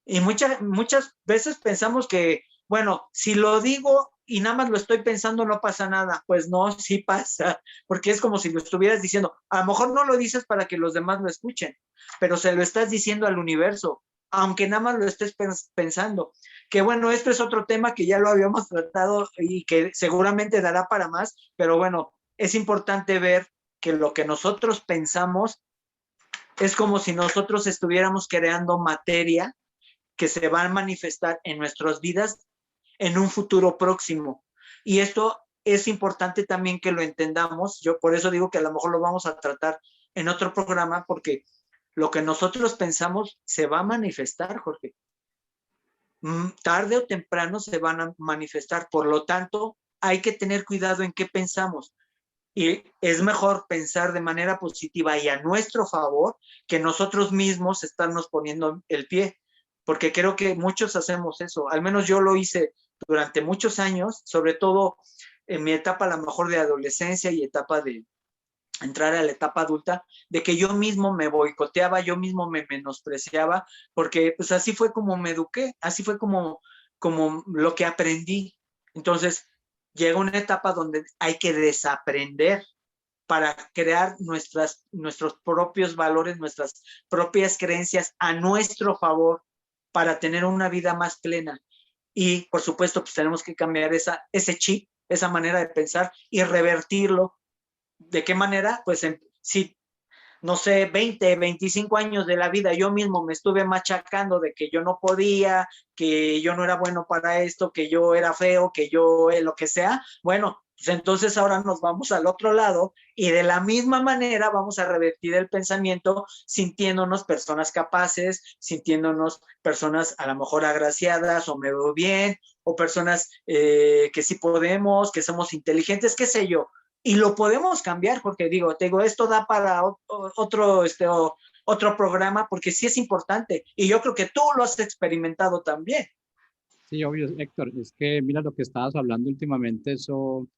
Y muchas veces pensamos que, bueno, si lo digo y nada más lo estoy pensando, no pasa nada. Pues no, sí pasa, porque es como si lo estuvieras diciendo. A lo mejor no lo dices para que los demás lo escuchen, pero se lo estás diciendo al universo, aunque nada más lo estés pensando. Que bueno, esto es otro tema que ya lo habíamos tratado y que seguramente dará para más, pero bueno, es importante ver que lo que nosotros pensamos es como si nosotros estuviéramos creando materia que se va a manifestar en nuestras vidas en un futuro próximo. Y esto es importante también que lo entendamos. Yo por eso digo que a lo mejor lo vamos a tratar en otro programa, porque lo que nosotros pensamos se va a manifestar, Jorge. Tarde o temprano se van a manifestar. Por lo tanto, hay que tener cuidado en qué pensamos. Y es mejor pensar de manera positiva y a nuestro favor que nosotros mismos estarnos poniendo el pie, porque creo que muchos hacemos eso, al menos yo lo hice durante muchos años, sobre todo en mi etapa a lo mejor de adolescencia y etapa de entrar a la etapa adulta, de que yo mismo me boicoteaba, yo mismo me menospreciaba, porque pues así fue como me eduqué, así fue como lo que aprendí. Entonces, llega una etapa donde hay que desaprender para crear nuestros propios valores, nuestras propias creencias a nuestro favor para tener una vida más plena. Y por supuesto, pues tenemos que cambiar ese chip, esa manera de pensar y revertirlo. ¿De qué manera? Pues si no sé, 20, 25 años de la vida, yo mismo me estuve machacando de que yo no podía, que yo no era bueno para esto, que yo era feo, que yo lo que sea, bueno, pues entonces ahora nos vamos al otro lado y de la misma manera vamos a revertir el pensamiento sintiéndonos personas capaces, sintiéndonos personas a lo mejor agraciadas o me veo bien, o personas que sí podemos, que somos inteligentes, qué sé yo, y lo podemos cambiar, porque te digo, esto da para otro programa, porque sí es importante, y yo creo que tú lo has experimentado también. Sí, obvio, Héctor, es que mira lo que estabas hablando últimamente, eso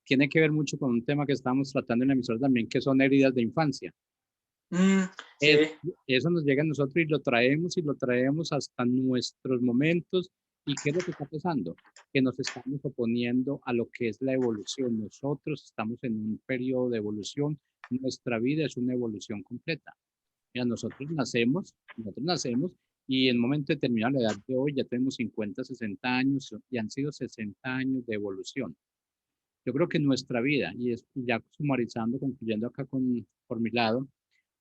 tiene que ver mucho con un tema que estábamos tratando en la emisora también, que son heridas de infancia. Es, Sí. eso nos llega a nosotros y lo traemos hasta nuestros momentos. ¿Y qué es lo que está pasando? Que nos estamos oponiendo a lo que es la evolución. Nosotros estamos en un periodo de evolución. Nuestra vida es una evolución completa. Mira, nosotros nacemos y en un momento determinado, la edad de hoy, ya tenemos 50, 60 años y han sido 60 años de evolución. Yo creo que nuestra vida, y ya sumarizando, concluyendo acá por mi lado,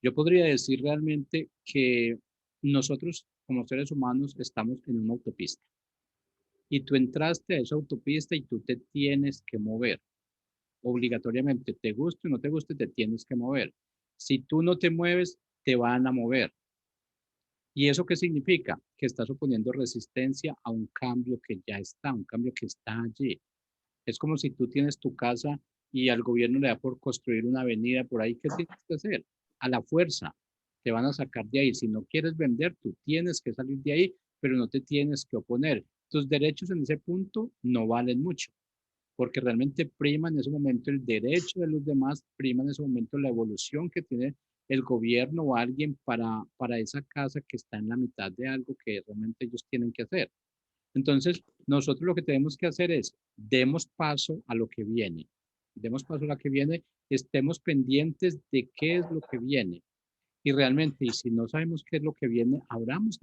yo podría decir realmente que nosotros como seres humanos estamos en una autopista y tú entraste a esa autopista y tú te tienes que mover. Obligatoriamente, te guste o no te guste, te tienes que mover. Si tú no te mueves, te van a mover. ¿Y eso qué significa? Que estás oponiendo resistencia a un cambio que ya está, un cambio que está allí. Es como si tú tienes tu casa y al gobierno le da por construir una avenida por ahí. ¿Qué tienes que hacer? A la fuerza. Te van a sacar de ahí. Si no quieres vender, tú tienes que salir de ahí, pero no te tienes que oponer. Tus derechos en ese punto no valen mucho, porque realmente prima en ese momento el derecho de los demás, prima en ese momento la evolución que tiene el gobierno o alguien para esa casa que está en la mitad de algo que realmente ellos tienen que hacer. Entonces, nosotros lo que tenemos que hacer es, demos paso a lo que viene. demos paso a la que viene, estemos pendientes de qué es lo que viene. Y realmente, y si no sabemos qué es lo que viene, abramos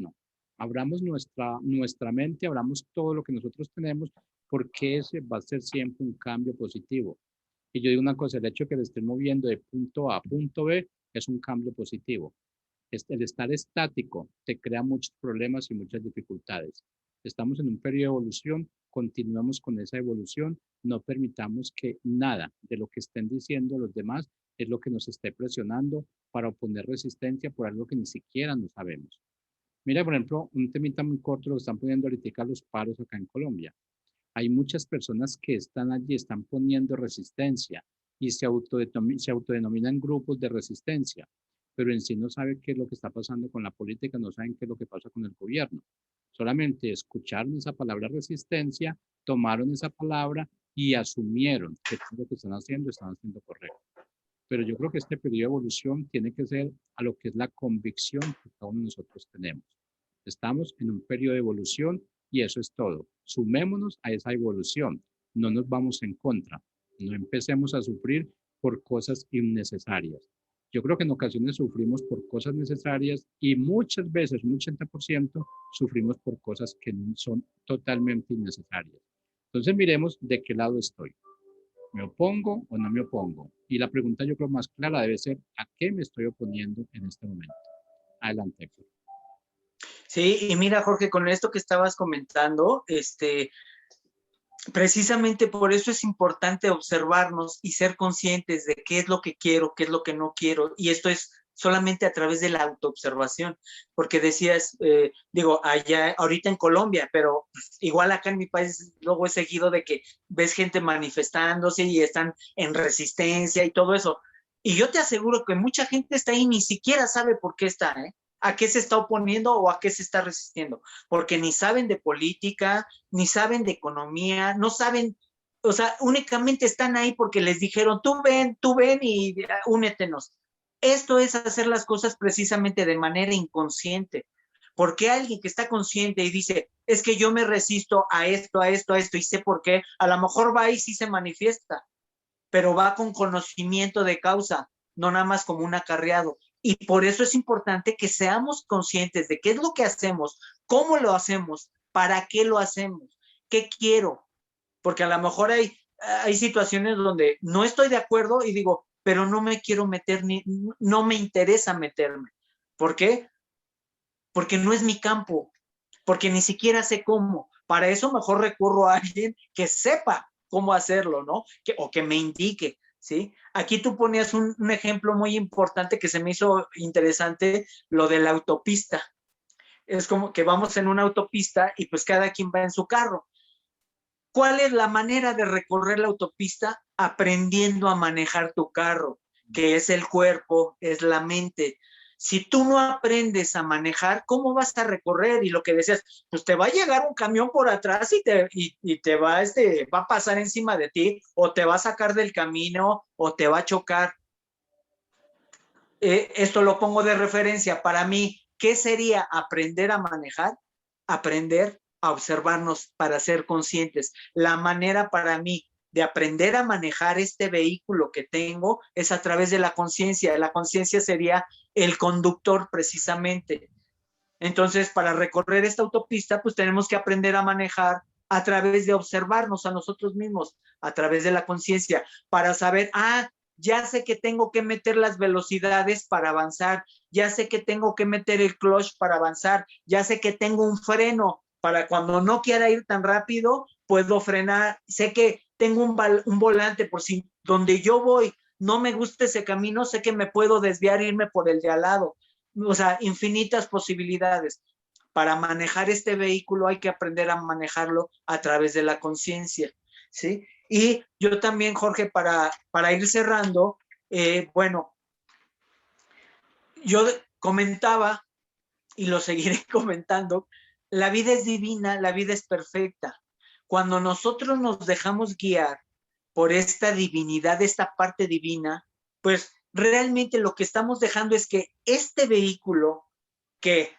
nuestra mente, abramos todo lo que nosotros tenemos, porque ese va a ser siempre un cambio positivo. Y yo digo una cosa, el hecho de que se estén moviendo de punto A a punto B es un cambio positivo. El estar estático te crea muchos problemas y muchas dificultades. Estamos en un periodo de evolución, continuemos con esa evolución, no permitamos que nada de lo que estén diciendo los demás es lo que nos esté presionando para oponer resistencia por algo que ni siquiera no sabemos. Mira, por ejemplo, un temita muy corto lo están poniendo ahorita los paros acá en Colombia. Hay muchas personas que están allí, están poniendo resistencia y se autodenominan grupos de resistencia, pero en sí no saben qué es lo que está pasando con la política, no saben qué es lo que pasa con el gobierno. Solamente escucharon esa palabra resistencia, tomaron esa palabra y asumieron que todo lo que están haciendo correcto. Pero yo creo que este periodo de evolución tiene que ser a lo que es la convicción que cada uno de nosotros tenemos. Estamos en un periodo de evolución y eso es todo. Sumémonos a esa evolución, no nos vamos en contra, no empecemos a sufrir por cosas innecesarias. Yo creo que en ocasiones sufrimos por cosas necesarias y muchas veces, un 80%, sufrimos por cosas que son totalmente innecesarias. Entonces miremos de qué lado estoy. ¿Me opongo o no me opongo? Y la pregunta yo creo más clara debe ser, ¿a qué me estoy oponiendo en este momento? Adelante, Héctor. Sí, y mira, Jorge, con esto que estabas comentando, precisamente por eso es importante observarnos y ser conscientes de qué es lo que quiero, qué es lo que no quiero, y esto es solamente a través de la autoobservación, porque decías, digo, allá, ahorita en Colombia, pero igual acá en mi país luego he seguido de que ves gente manifestándose y están en resistencia y todo eso, y yo te aseguro que mucha gente está ahí y ni siquiera sabe por qué está, ¿eh? ¿A qué se está oponiendo o a qué se está resistiendo? Porque ni saben de política, ni saben de economía, no saben, o sea, únicamente están ahí porque les dijeron, tú ven y únetenos. Esto es hacer las cosas precisamente de manera inconsciente. Porque alguien que está consciente y dice, es que yo me resisto a esto, a esto, a esto, y sé por qué, a lo mejor va y sí se manifiesta, pero va con conocimiento de causa, no nada más como un acarreado. Y por eso es importante que seamos conscientes de qué es lo que hacemos, cómo lo hacemos, para qué lo hacemos, qué quiero. Porque a lo mejor hay situaciones donde no estoy de acuerdo y digo, pero no me quiero meter, ni, no me interesa meterme. ¿Por qué? Porque no es mi campo, porque ni siquiera sé cómo. Para eso mejor recurro a alguien que sepa cómo hacerlo, ¿no? O que me indique, ¿sí? Aquí tú ponías un ejemplo muy importante que se me hizo interesante, lo de la autopista. Es como que vamos en una autopista y pues cada quien va en su carro. ¿Cuál es la manera de recorrer la autopista? Aprendiendo a manejar tu carro, que es el cuerpo, es la mente. Si tú no aprendes a manejar, ¿cómo vas a recorrer? Y lo que decías, pues te va a llegar un camión por atrás y te va, va a pasar encima de ti, o te va a sacar del camino, o te va a chocar. Esto lo pongo de referencia para mí. ¿Qué sería aprender a manejar? Aprender a observarnos para ser conscientes. La manera para mí de aprender a manejar este vehículo que tengo es a través de la conciencia. La conciencia sería el conductor precisamente. Entonces, para recorrer esta autopista, pues tenemos que aprender a manejar a través de observarnos a nosotros mismos, a través de la conciencia, para saber, ya sé que tengo que meter las velocidades para avanzar, ya sé que tengo que meter el clutch para avanzar, ya sé que tengo un freno para cuando no quiera ir tan rápido, puedo frenar, sé que tengo un volante por si donde yo voy no me gusta ese camino, sé que me puedo desviar e irme por el de al lado. O sea, infinitas posibilidades. Para manejar este vehículo hay que aprender a manejarlo a través de la conciencia, ¿sí? Y yo también, Jorge, para ir cerrando, bueno, yo comentaba, y lo seguiré comentando, la vida es divina, la vida es perfecta. Cuando nosotros nos dejamos guiar por esta divinidad, esta parte divina, pues realmente lo que estamos dejando es que este vehículo, que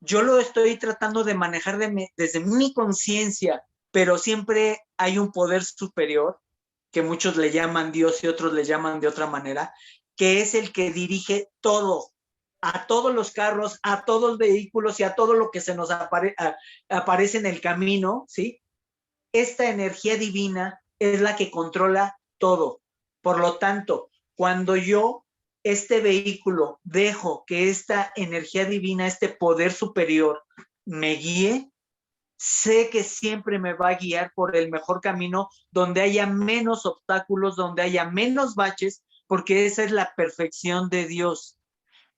yo lo estoy tratando de manejar desde mi conciencia, pero siempre hay un poder superior, que muchos le llaman Dios y otros le llaman de otra manera, que es el que dirige todo, a todos los carros, a todos los vehículos y a todo lo que se nos aparece en el camino, ¿sí? Esta energía divina es la que controla todo. Por lo tanto, cuando yo, este vehículo, dejo que esta energía divina, este poder superior, me guíe, sé que siempre me va a guiar por el mejor camino, donde haya menos obstáculos, donde haya menos baches, porque esa es la perfección de Dios.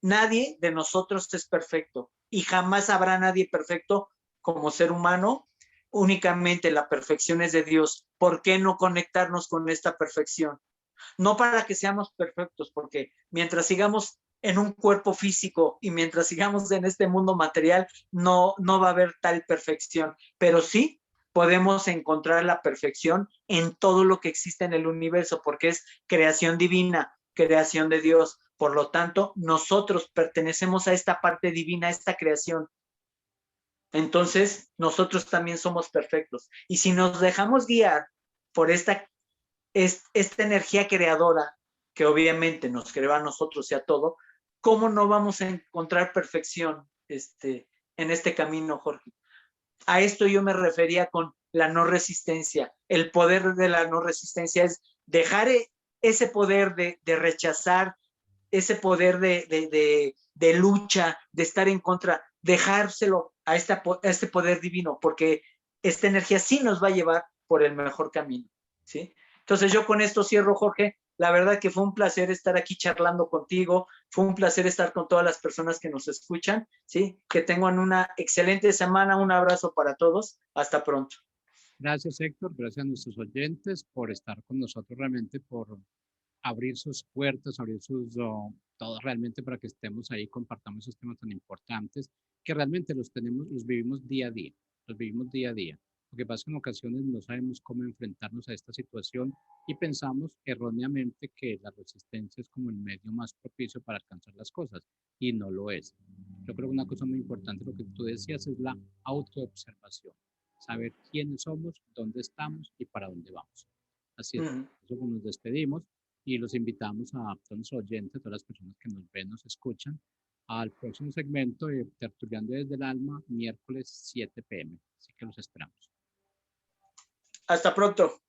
Nadie de nosotros es perfecto y jamás habrá nadie perfecto como ser humano. Únicamente la perfección es de Dios. ¿Por qué no conectarnos con esta perfección? No para que seamos perfectos, porque mientras sigamos en un cuerpo físico y mientras sigamos en este mundo material, no va a haber tal perfección, pero sí podemos encontrar la perfección en todo lo que existe en el universo, porque es creación divina, creación de Dios. Por lo tanto, nosotros pertenecemos a esta parte divina, a esta creación. Entonces, nosotros también somos perfectos. Y si nos dejamos guiar por esta energía creadora que obviamente nos creó a nosotros y a todo, ¿cómo no vamos a encontrar perfección en este camino, Jorge? A esto yo me refería con la no resistencia. El poder de la no resistencia es dejar ese poder de rechazar, ese poder de lucha, de estar en contra, dejárselo a este poder divino, porque esta energía sí nos va a llevar por el mejor camino, ¿sí? Entonces yo con esto cierro, Jorge. La verdad que fue un placer estar aquí charlando contigo, fue un placer estar con todas las personas que nos escuchan, ¿sí? Que tengan una excelente semana, un abrazo para todos, hasta pronto. Gracias, Héctor, gracias a nuestros oyentes por estar con nosotros realmente, por abrir sus puertas, abrir sus, todo realmente para que estemos ahí, compartamos esos temas tan importantes que realmente los tenemos, los vivimos día a día, los vivimos día a día. Lo que pasa es que en ocasiones no sabemos cómo enfrentarnos a esta situación y pensamos erróneamente que la resistencia es como el medio más propicio para alcanzar las cosas y no lo es. Yo creo que una cosa muy importante, lo que tú decías, es la autoobservación, saber quiénes somos, dónde estamos y para dónde vamos. Así es, eso nos despedimos y los invitamos a todos los oyentes, a todas las personas que nos ven, nos escuchan, al próximo segmento de Tertuliando desde el Alma, miércoles 7 p.m. Así que los esperamos. Hasta pronto.